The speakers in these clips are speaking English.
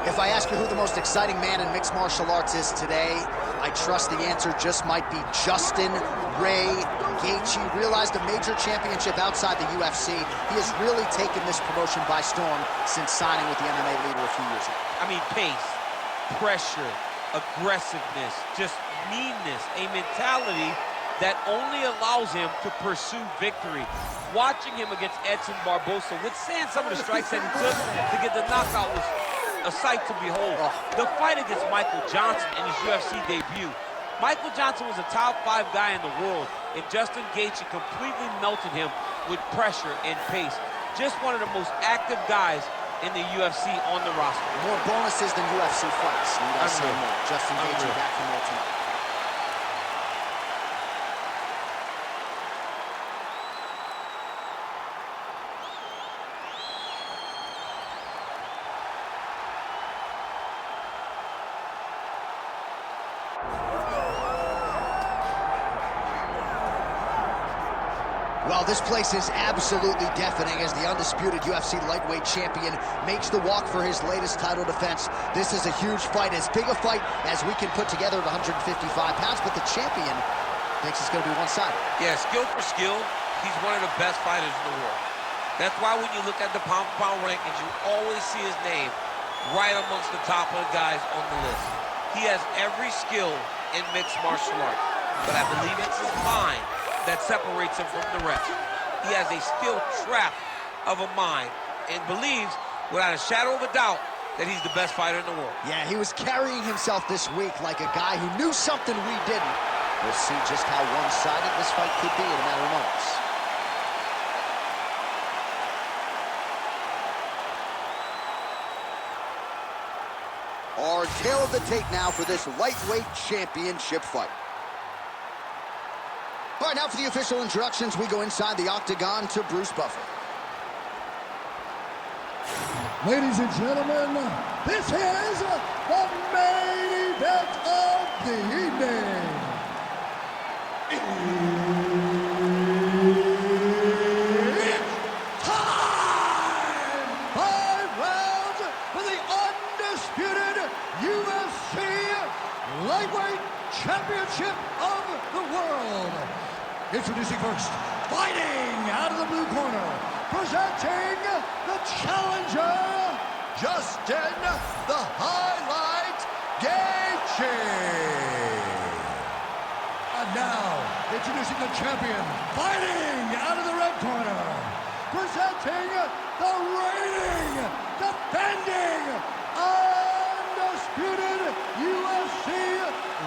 If I ask you who the most exciting man in mixed martial arts is today, I trust the answer just might be Justin Ray Gaethje. Realized a major championship outside the UFC. He has really taken this promotion by storm since signing with the MMA leader a few years ago. I mean, pace, pressure, aggressiveness, just meanness, a mentality that only allows him to pursue victory. Watching him against Edson Barbosa, withstand some of the strikes that he took to get the knockout was a sight to behold. The fight against Michael Johnson in his UFC debut. Michael Johnson was a top 5 guy in the world, and Justin Gaethje completely melted him with pressure and pace. Just one of the most active guys in the UFC on the roster. More bonuses than UFC fights. Need I say more? Justin Gaethje back for more tonight. Well, this place is absolutely deafening as the undisputed UFC lightweight champion makes the walk for his latest title defense. This is a huge fight, as big a fight as we can put together at 155 pounds, but the champion thinks it's going to be one-sided. Yeah, skill for skill, he's one of the best fighters in the world. That's why when you look at the pound-for-pound rankings, you always see his name right amongst the top of the guys on the list. He has every skill in mixed martial arts, but I believe it's his mind that separates him from the rest. He has a steel trap of a mind and believes, without a shadow of a doubt, that he's the best fighter in the world. Yeah, he was carrying himself this week like a guy who knew something we didn't. We'll see just how one-sided this fight could be in a matter of moments. Our tale of the tape now for this lightweight championship fight. All right, now for the official introductions, we go inside the octagon to Bruce Buffer. Ladies and gentlemen, this is the main event of the evening. It's time! 5 rounds for the undisputed UFC Lightweight Championship of the World. Introducing first, fighting out of the blue corner, presenting the challenger, Justin the Highlight Gaethje. And now, introducing the champion, fighting out of the red corner, presenting the reigning, defending, undisputed UFC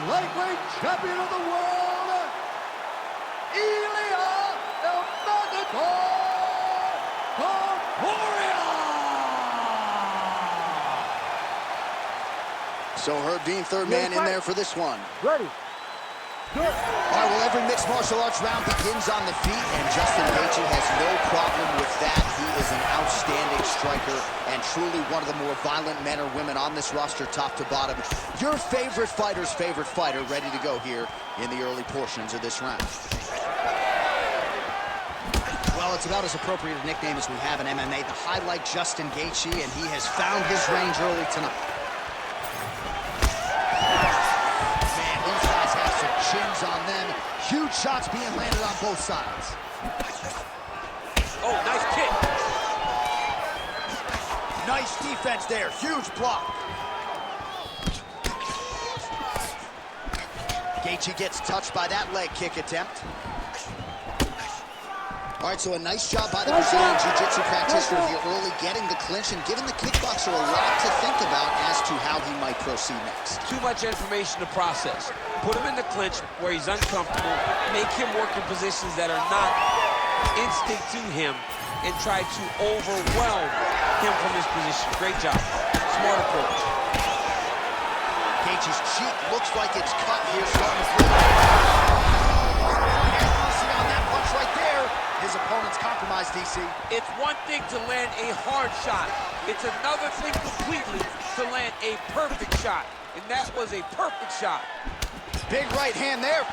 Lightweight Champion of the World, Ilia Topuria. So Herb Dean, third man in there for this one. Ready. All right, well, every mixed martial arts round begins on the feet, and Justin Gaethje has no problem with that. He is an outstanding striker and truly one of the more violent men or women on this roster, top to bottom. Your favorite fighter's favorite fighter ready to go here in the early portions of this round. Well, it's about as appropriate a nickname as we have in MMA, the Highlight Justin Gaethje, and he has found his range early tonight. Man, these guys have some chins on them. Huge shots being landed on both sides. Oh, nice kick. Nice defense there. Huge block. Gaethje gets touched by that leg kick attempt. All right, so a nice job by the Brazilian Jiu-Jitsu practitioner here early, getting the clinch and giving the kickboxer a lot to think about as to how he might proceed next. Too much information to process. Put him in the clinch where he's uncomfortable, make him work in positions that are not instinct to him, and try to overwhelm him from this position. Great job. Smart approach. Gaethje's cheek looks like it's cut here, starting to bleed. On that punch right there, his opponent's compromised, DC. It's one thing to land a hard shot. It's another thing completely to land a perfect shot. And that was a perfect shot. Big right hand there.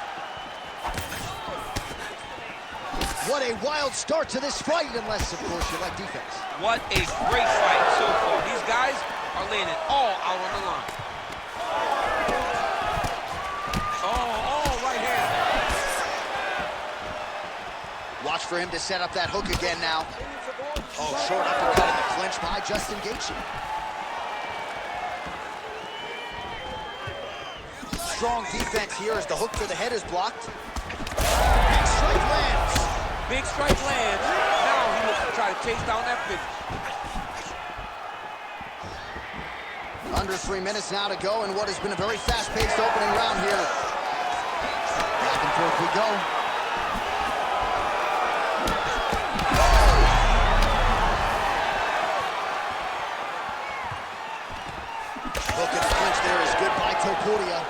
What a wild start to this fight, unless, of course, you like defense. What a great fight so far. These guys are laying it all out on the line. Oh, right hand. Watch for him to set up that hook again now. Oh, short uppercut in the clinch by Justin Gaethje. Strong defense here as the hook to the head is blocked. Big strike lands. Big strike lands. Now he looks to try to chase down that finish. Under 3 minutes now to go in what has been a very fast-paced opening round here. Back and forth we go. Look at the clinch there is good by Topuria.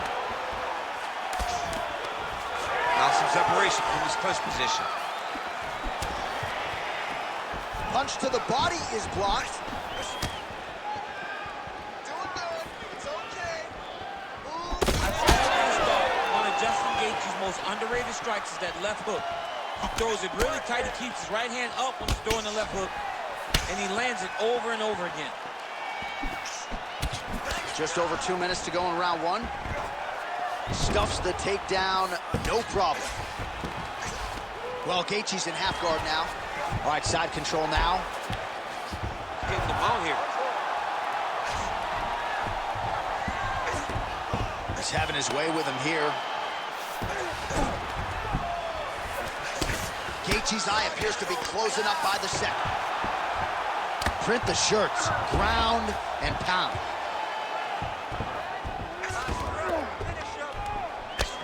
Now some separation from his clinch position. Punch to the body is blocked. One of Justin Gaethje's most underrated strikes is that left hook. He throws it really tight. He keeps his right hand up when he's throwing the left hook, and he lands it over and over again. Just over 2 minutes to go in round one. Stuffs the takedown, no problem. Well, Gaethje's in half guard now. All right, side control now. Getting the mount here. He's having his way with him here. Gaethje's eye appears to be closing up by the second. Print the shirts, ground and pound.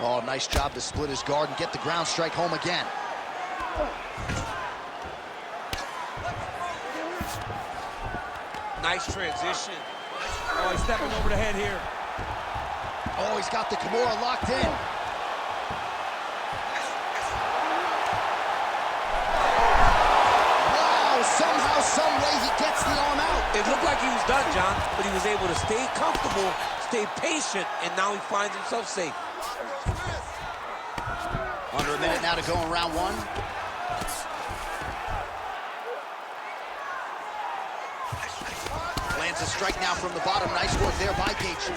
Oh, nice job to split his guard and get the ground strike home again. Nice transition. Oh, he's stepping over the head here. Oh, he's got the Kimura locked in. Wow, somehow, some way he gets the arm out. It looked like he was done, John, but he was able to stay comfortable, stay patient, and now he finds himself safe. Under a minute now to go in round one. Lands a strike now from the bottom. Nice work there by Gaethje.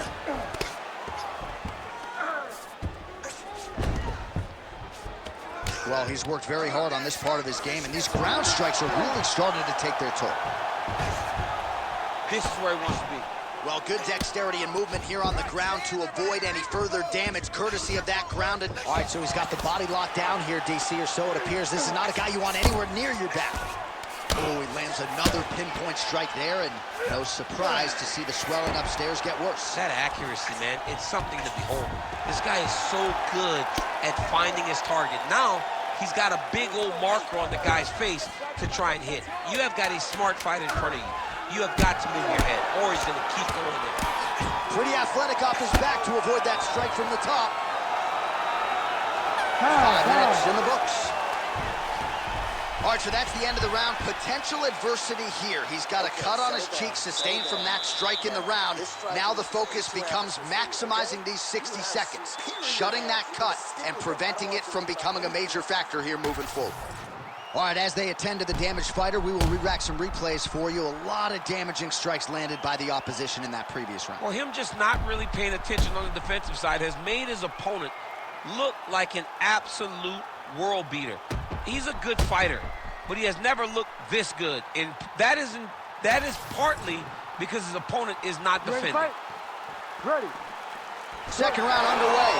Well, he's worked very hard on this part of his game, and these ground strikes are really starting to take their toll. This is where he wants to be. Well, good dexterity and movement here on the ground to avoid any further damage, courtesy of that grounded. All right, so he's got the body locked down here, DC, or so it appears. This is not a guy you want anywhere near your back. Oh, he lands another pinpoint strike there, and no surprise to see the swelling upstairs get worse. That accuracy, man, it's something to behold. This guy is so good at finding his target. Now, he's got a big old marker on the guy's face to try and hit. You have got a smart fight in front of you. You have got to move your head, or he's going to keep going there. Pretty athletic off his back to avoid that strike from the top. 5 minutes in the books. All right, so that's the end of the round. Potential adversity here. He's got a cut on his cheek sustained from that strike in the round. Now the focus becomes maximizing these 60 seconds, shutting that cut and preventing it from becoming a major factor here moving forward. All right, as they attend to the damaged fighter, we will re-rack some replays for you. A lot of damaging strikes landed by the opposition in that previous round. Well, him just not really paying attention on the defensive side has made his opponent look like an absolute world beater. He's a good fighter, but he has never looked this good, and that is partly because his opponent is not defending. Ready. Second round underway.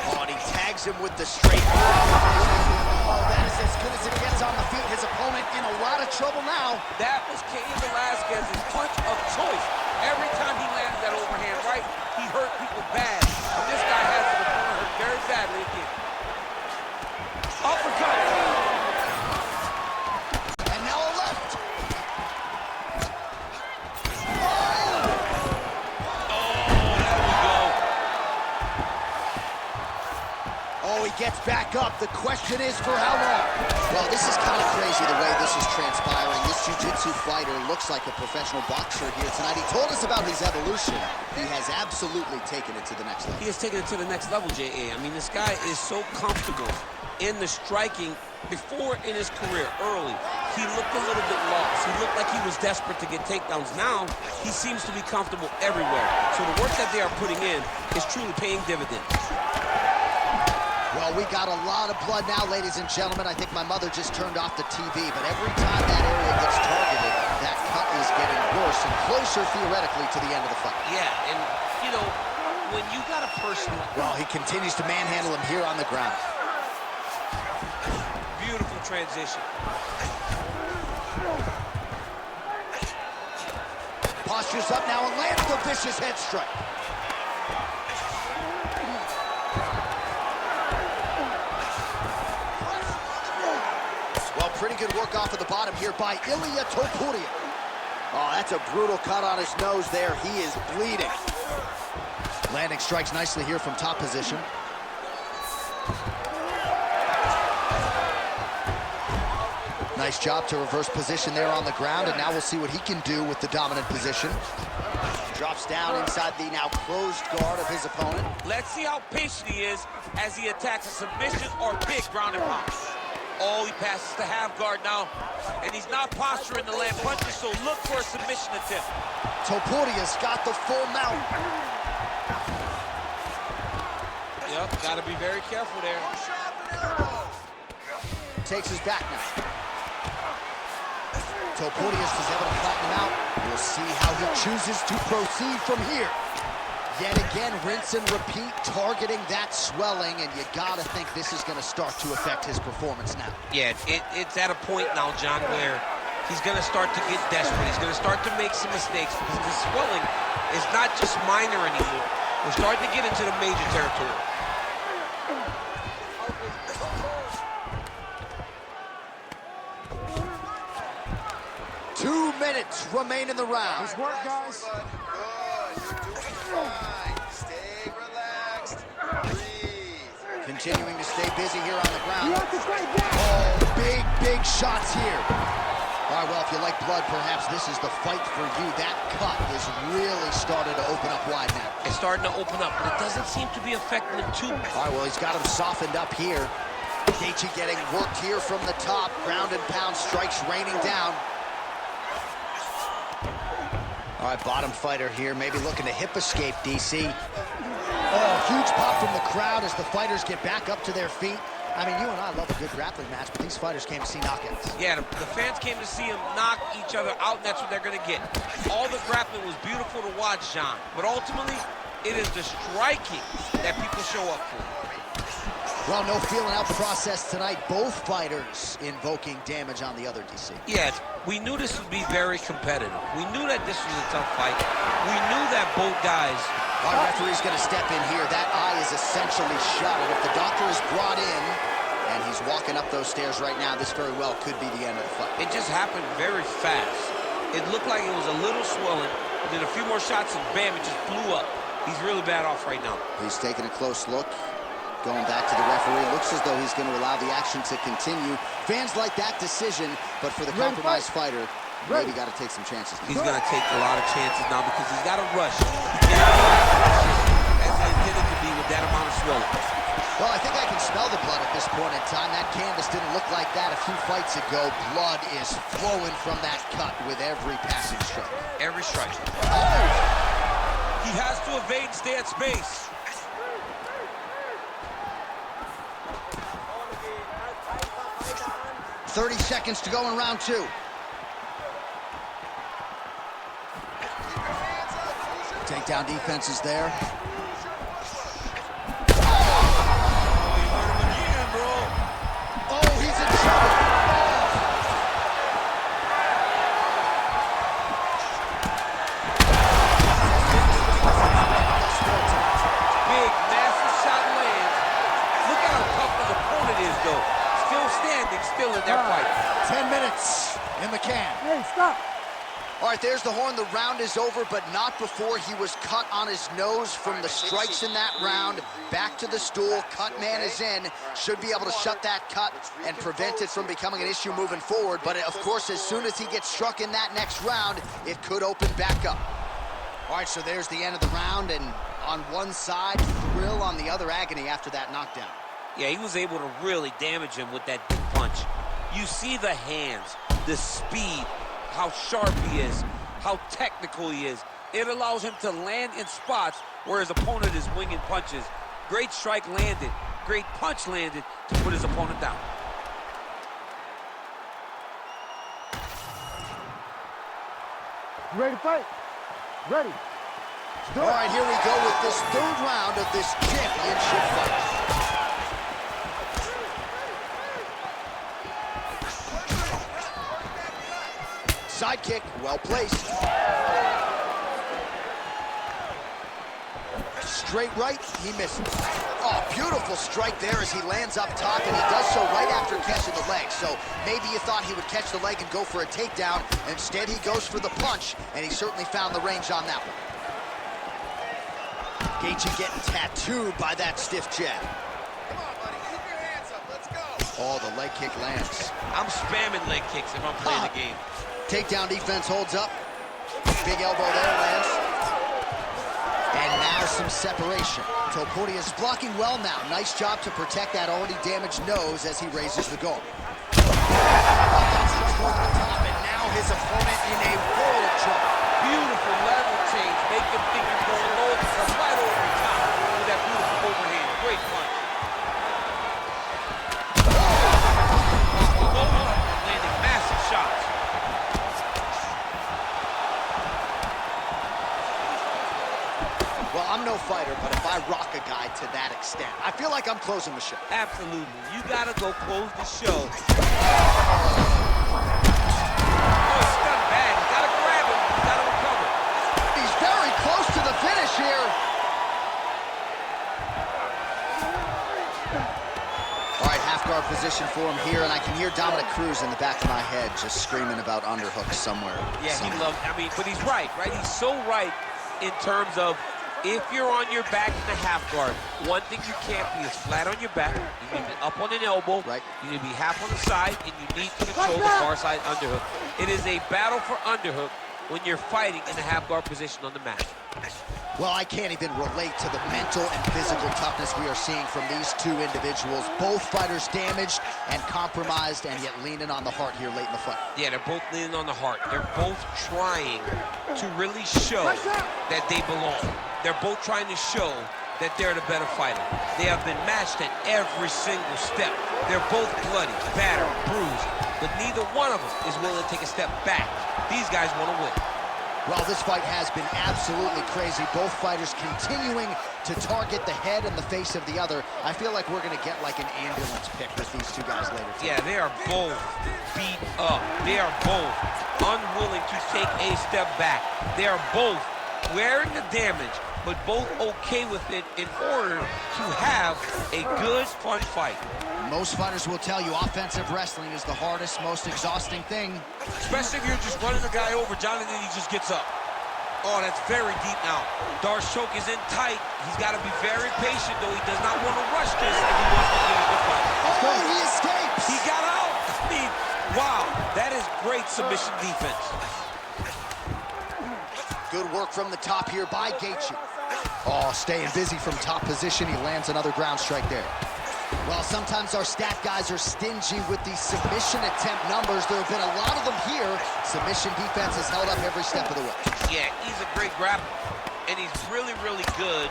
Oh, and he tags him with the straight. Oh, that is as good as it gets on the feet. His opponent in a lot of trouble now. That was Cain Velasquez's punch of choice. Every time he landed that overhand right, he hurt people bad. And this guy has his opponent hurt very badly again. Uppercut. And now a left. Oh, he gets back up. The question is for how long? Well, this is kind of crazy the way this is transpiring. This jiu-jitsu fighter looks like a professional boxer here tonight. He told us about his evolution. He has absolutely taken it to the next level. He has taken it to the next level, J.A. I mean, this guy is so comfortable in the striking. Before in his career, early, he looked a little bit lost. He looked like he was desperate to get takedowns. Now, he seems to be comfortable everywhere. So the work that they are putting in is truly paying dividends. Well, we got a lot of blood now, ladies and gentlemen. I think my mother just turned off the TV, but every time that area gets targeted, that cut is getting worse and closer, theoretically, to the end of the fight. Yeah, and, you know, when you got a person... Well, he continues to manhandle him here on the ground. Beautiful transition. Postures up now and lands the vicious head strike. Well, pretty good work off of the bottom here by Ilia Topuria. Oh, that's a brutal cut on his nose there. He is bleeding. Landing strikes nicely here from top position. Nice job to reverse position there on the ground, and now we'll see what he can do with the dominant position. Drops down inside the now closed guard of his opponent. Let's see how patient he is as he attacks a submission or big ground and pound. Oh, he passes the half guard now, and he's not posturing to land punches, so look for a submission attempt. Topuria's got the full mount. Yep, gotta be very careful there. Takes his back now. Topurius is able to flatten him out. We'll see how he chooses to proceed from here. Yet again, rinse and repeat, targeting that swelling, and you gotta think this is gonna start to affect his performance now. Yeah, it's at a point now, John, where he's gonna start to get desperate. He's gonna start to make some mistakes because the swelling is not just minor anymore. We're starting to get into the major territory. 2 minutes remain in the round. Nice work, guys. Good, you're doing fine. Stay relaxed. Breathe. Continuing to stay busy here on the ground. You have to fight back. Oh, big shots here. All right, well, if you like blood, perhaps this is the fight for you. That cut is really started to open up wide now. It's starting to open up, but it doesn't seem to be affecting him too much. All right, well, he's got him softened up here. Gaethje getting worked here from the top. Ground and pound strikes raining down. All right, bottom fighter here, maybe looking to hip escape, DC. Oh, huge pop from the crowd as the fighters get back up to their feet. I mean, you and I love a good grappling match, but these fighters came to see knockouts. Yeah, the fans came to see him knock each other out, and that's what they're going to get. All the grappling was beautiful to watch, John, but ultimately, it is the striking that people show up for. Well, no feeling out process tonight. Both fighters invoking damage on the other, DC. Yes, we knew this would be very competitive. We knew that this was a tough fight. We knew that both guys... Our referee's going to step in here. That eye is essentially shut. And if the doctor is brought in, and he's walking up those stairs right now, this very well could be the end of the fight. It just happened very fast. It looked like it was a little swelling, then a few more shots, and bam, it just blew up. He's really bad off right now. He's taking a close look. Going back to the referee. Looks as though he's going to allow the action to continue. Fans like that decision, but for the compromised fighter, maybe got to take some chances. He's going to take a lot of chances now because he's got to rush. He can't be as he intended to be with that amount of swelling. Well, I think I can smell the blood at this point in time. That canvas didn't look like that a few fights ago. Blood is flowing from that cut with every passing strike. Every strike. He has to evade and stay at space. "30 seconds to go in round 2. Takedown defense is there. Oh, he's in trouble. Big, massive shot lands. Look at how tough his opponent is, though. Still standing, still in their fight. 10 minutes in the can. Hey, stop. All right, there's the horn. The round is over, but not before he was cut on his nose from the strikes in that round. Back to the stool. Cut man is in. Should be able to shut that cut and prevent it from becoming an issue moving forward. But, of course, as soon as he gets struck in that next round, it could open back up. All right, so there's the end of the round, and on one side, thrill, on the other, agony after that knockdown. Yeah, he was able to really damage him with that big punch. You see the hands, the speed, how sharp he is, how technical he is. It allows him to land in spots where his opponent is winging punches. Great strike landed, great punch landed to put his opponent down. You ready to fight? Ready. All right, here we go with this third round of this championship fight. Side kick, well placed. Straight right, he misses. Oh, beautiful strike there as he lands up top, and he does so right after catching the leg. So maybe you thought he would catch the leg and go for a takedown. Instead, he goes for the punch, and he certainly found the range on that one. Gaethje getting tattooed by that stiff jab. Come on, buddy. Keep your hands up. Let's go. Oh, the leg kick lands. I'm spamming leg kicks if I'm playing the game. Takedown defense holds up. Big elbow there lands. And now some separation. Topuria is blocking well now. Nice job to protect that already damaged nose as he raises the guard. That's toward the top, and now his opponent in a world of trouble. Beautiful lateral change. Make him think you're going low, come right over the top with that beautiful overhand. Great punch. Landing massive shots. Well, I'm no fighter, but if I rock a guy to that extent, I feel like I'm closing the show. Absolutely. You gotta go close the show. Oh, it's done bad. You gotta grab him. You gotta recover. He's very close to the finish here. All right, half guard position for him here, and I can hear Dominic Cruz in the back of my head just screaming about underhooks somewhere. Yeah, he loves, but he's right? He's so right in terms of if you're on your back in the half guard, one thing you can't be is flat on your back. You need to be up on an elbow. Right. You need to be half on the side, and you need to control the far side underhook. It is a battle for underhook when you're fighting in the half guard position on the mat. Well, I can't even relate to the mental and physical toughness we are seeing from these two individuals. Both fighters damaged and compromised, and yet leaning on the heart here late in the fight. Yeah, they're both leaning on the heart. They're both trying to really show that they belong. They're both trying to show that they're the better fighter. They have been matched at every single step. They're both bloody, battered, bruised, but neither one of them is willing to take a step back. These guys want to win. Well, this fight has been absolutely crazy. Both fighters continuing to target the head and the face of the other. I feel like we're going to get like an ambulance pick with these two guys later today. Yeah, they are both beat up. They are both unwilling to take a step back. They are both wearing the damage, but both okay with it in order to have a good, fun fight. Most fighters will tell you offensive wrestling is the hardest, most exhausting thing. Especially if you're just running the guy over, John, and then he just gets up. Oh, that's very deep now. Darce choke is in tight. He's got to be very patient, though. He does not want to rush this if he wants to get a good fight. Oh, he escapes! He got out! I mean, wow, that is great submission defense. Good work from the top here by Gaethje. Oh, staying busy from top position. He lands another ground strike there. Well, sometimes our stat guys are stingy with these submission attempt numbers. There have been a lot of them here. Submission defense has held up every step of the way. Yeah, he's a great grappler, and he's really, really good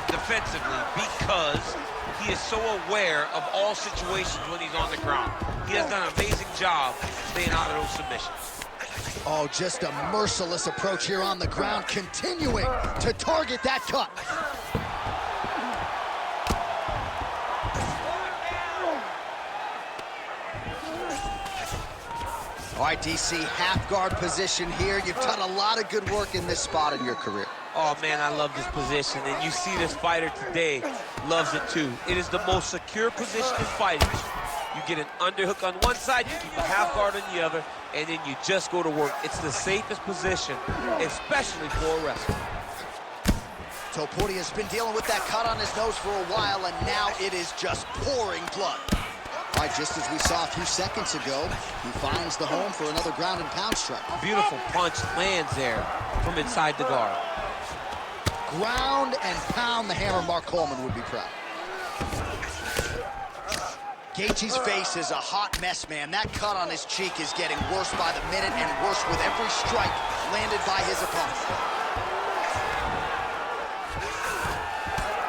defensively because he is so aware of all situations when he's on the ground. He has done an amazing job staying out of those submissions. Oh, just a merciless approach here on the ground, continuing to target that cut. All right, DC, half guard position here. You've done a lot of good work in this spot in your career. Oh, man, I love this position, and you see this fighter today loves it, too. It is the most secure position in fighting. You get an underhook on one side, you keep a half guard on the other, and then you just go to work. It's the safest position, especially for a wrestler. Topuria has been dealing with that cut on his nose for a while, and now it is just pouring blood. All right, just as we saw a few seconds ago, he finds the home for another ground and pound strike. Beautiful punch lands there from inside the guard. Ground and pound, the hammer. Mark Coleman would be proud. Gaethje's face is a hot mess, man. That cut on his cheek is getting worse by the minute and worse with every strike landed by his opponent.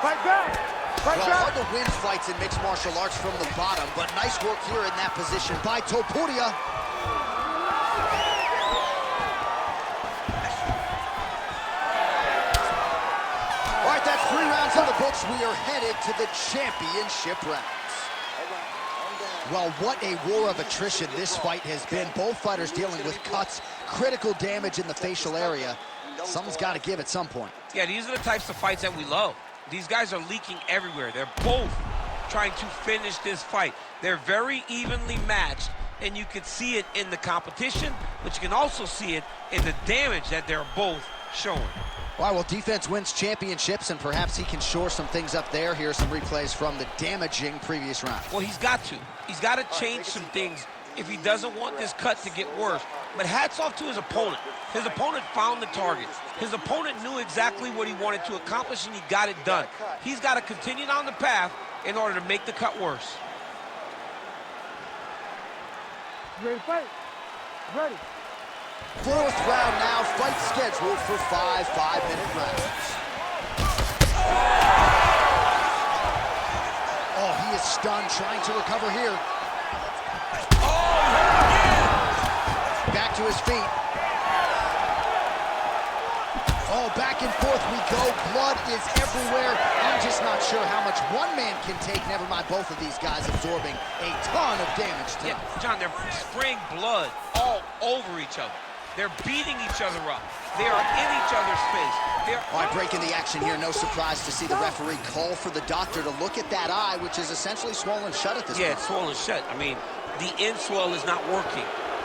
Fight back! Well, hard to win fights in mixed martial arts from the bottom, but nice work here in that position by Topuria. All right, that's 3 rounds in the books. We are headed to the championship rounds. Well, what a war of attrition this fight has been. Both fighters dealing with cuts, critical damage in the facial area. Something's got to give at some point. Yeah, these are the types of fights that we love. These guys are leaking everywhere. They're both trying to finish this fight. They're very evenly matched, and you can see it in the competition, but you can also see it in the damage that they're both showing. All right, well, defense wins championships, and perhaps he can shore some things up there. Here are some replays from the damaging previous round. Well, he's got to. He's got to change some things if he doesn't want this cut to get worse. But hats off to his opponent. His opponent found the target. His opponent knew exactly what he wanted to accomplish, and he got it done. He's got to continue down the path in order to make the cut worse. Ready to fight? Ready. 4th round now, fight scheduled for 5 5-minute rounds. Oh, he is stunned, trying to recover here. Back to his feet. Oh, back and forth we go. Blood is everywhere. I'm just not sure how much one man can take, never mind both of these guys absorbing a ton of damage tonight. Yeah, John, they're spraying blood all over each other. They're beating each other up. They are in each other's face. All right, breaking the action here. No surprise to see the referee call for the doctor to look at that eye, which is essentially swollen shut at this point. Yeah, it's swollen shut. I mean, the end swell is not working.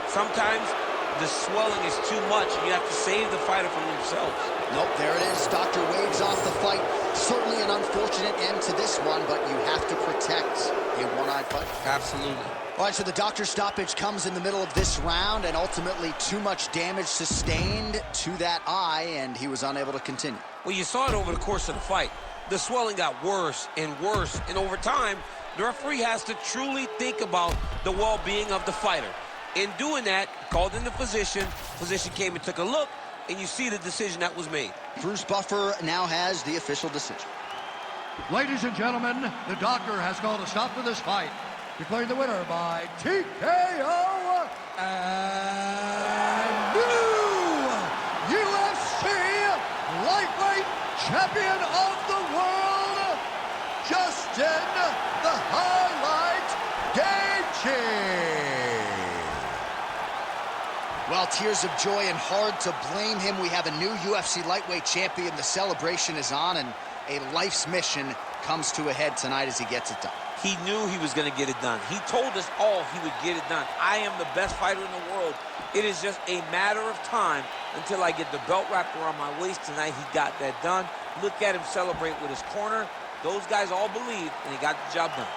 Sometimes the swelling is too much, and you have to save the fighter from themselves. Nope, there it is. Doctor waves off the fight. Certainly an unfortunate end to this one, but you have to protect a one-eyed fighter. Absolutely. All right, so the doctor's stoppage comes in the middle of this round, and ultimately too much damage sustained to that eye, and he was unable to continue. Well, you saw it over the course of the fight. The swelling got worse and worse, and over time, the referee has to truly think about the well-being of the fighter. In doing that, called in the physician came and took a look, and you see the decision that was made. Bruce Buffer now has the official decision. Ladies and gentlemen, the doctor has called a stop to this fight, declaring the winner by TKO and new UFC lightweight champion of the world, Justin the Highlight Gaethje. Well, tears of joy and hard to blame him. We have a new UFC lightweight champion. The celebration is on, and a life's mission comes to a head tonight as he gets it done. He knew he was going to get it done. He told us all he would get it done. I am the best fighter in the world. It is just a matter of time until I get the belt wrapped around my waist tonight. He got that done. Look at him celebrate with his corner. Those guys all believed, and he got the job done.